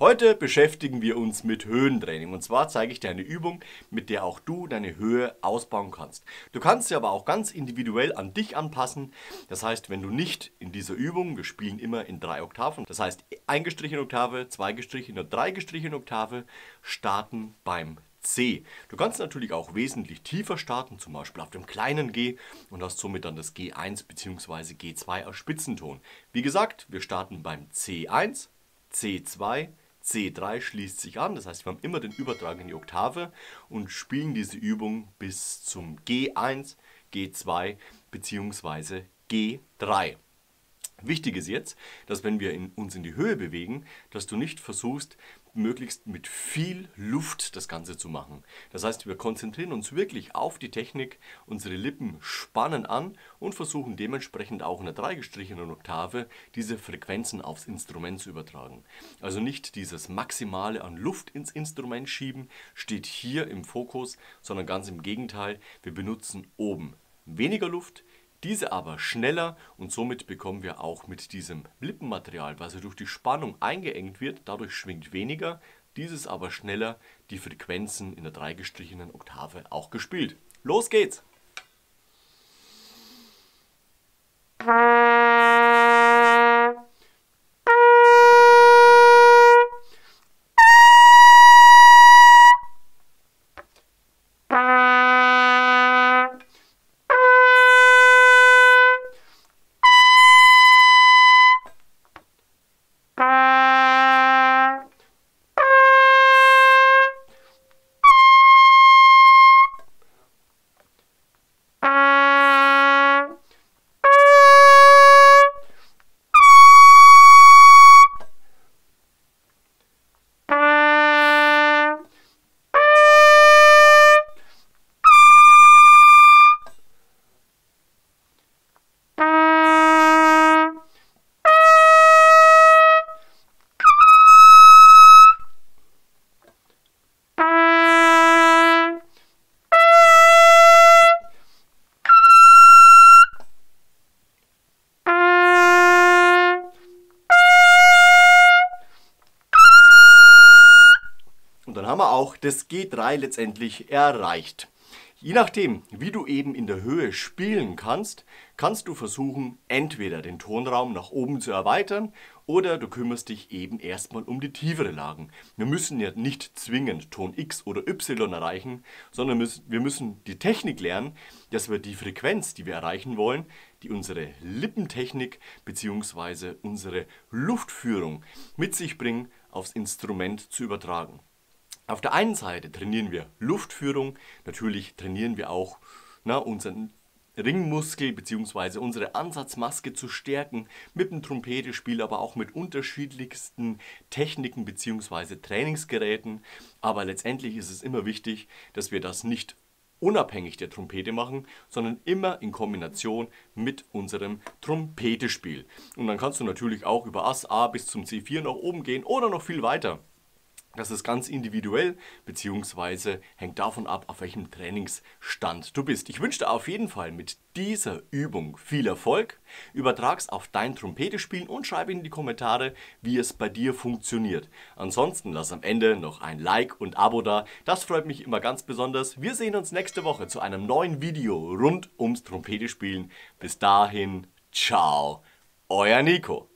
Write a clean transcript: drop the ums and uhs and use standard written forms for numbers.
Heute beschäftigen wir uns mit Höhentraining und zwar zeige ich dir eine Übung, mit der auch du deine Höhe ausbauen kannst. Du kannst sie aber auch ganz individuell an dich anpassen. Das heißt, wenn du nicht in dieser Übung, wir spielen immer in 3 Oktaven, das heißt eingestrichene Oktave, zweigestrichene und dreigestrichene Oktave, starten beim C. Du kannst natürlich auch wesentlich tiefer starten, zum Beispiel auf dem kleinen G und hast somit dann das G1 bzw. G2 als Spitzenton. Wie gesagt, wir starten beim C1, C2, C3 schließt sich an, das heißt wir haben immer den Übertrag in die Oktave und spielen diese Übung bis zum G1, G2 bzw. G3. Wichtig ist jetzt, dass wenn wir uns in die Höhe bewegen, dass du nicht versuchst, möglichst mit viel Luft das Ganze zu machen. Das heißt, wir konzentrieren uns wirklich auf die Technik, unsere Lippen spannen an und versuchen dementsprechend auch in der dreigestrichenen Oktave diese Frequenzen aufs Instrument zu übertragen. Also nicht dieses Maximale an Luft ins Instrument schieben, steht hier im Fokus, sondern ganz im Gegenteil, wir benutzen oben weniger Luft, diese aber schneller und somit bekommen wir auch mit diesem Lippenmaterial, was ja durch die Spannung eingeengt wird, dadurch schwingt weniger, dieses aber schneller die Frequenzen in der dreigestrichenen Oktave auch gespielt. Los geht's! Und dann haben wir auch das G3 letztendlich erreicht. Je nachdem, wie du eben in der Höhe spielen kannst, kannst du versuchen, entweder den Tonraum nach oben zu erweitern oder du kümmerst dich eben erstmal um die tiefere Lagen. Wir müssen ja nicht zwingend Ton X oder Y erreichen, sondern wir müssen die Technik lernen, dass wir die Frequenz, die wir erreichen wollen, die unsere Lippentechnik bzw. unsere Luftführung mit sich bringen, aufs Instrument zu übertragen. Auf der einen Seite trainieren wir Luftführung, natürlich trainieren wir auch unseren Ringmuskel bzw. unsere Ansatzmaske zu stärken mit dem Trompetespiel, aber auch mit unterschiedlichsten Techniken bzw. Trainingsgeräten. Aber letztendlich ist es immer wichtig, dass wir das nicht unabhängig der Trompete machen, sondern immer in Kombination mit unserem Trompetespiel. Und dann kannst du natürlich auch über Ass A bis zum C4 nach oben gehen oder noch viel weiter. Das ist ganz individuell, beziehungsweise hängt davon ab, auf welchem Trainingsstand du bist. Ich wünsche dir auf jeden Fall mit dieser Übung viel Erfolg. Übertrag's auf dein Trompetespielen und schreibe in die Kommentare, wie es bei dir funktioniert. Ansonsten lass am Ende noch ein Like und Abo da. Das freut mich immer ganz besonders. Wir sehen uns nächste Woche zu einem neuen Video rund ums Trompetespielen. Bis dahin, ciao, euer Nico.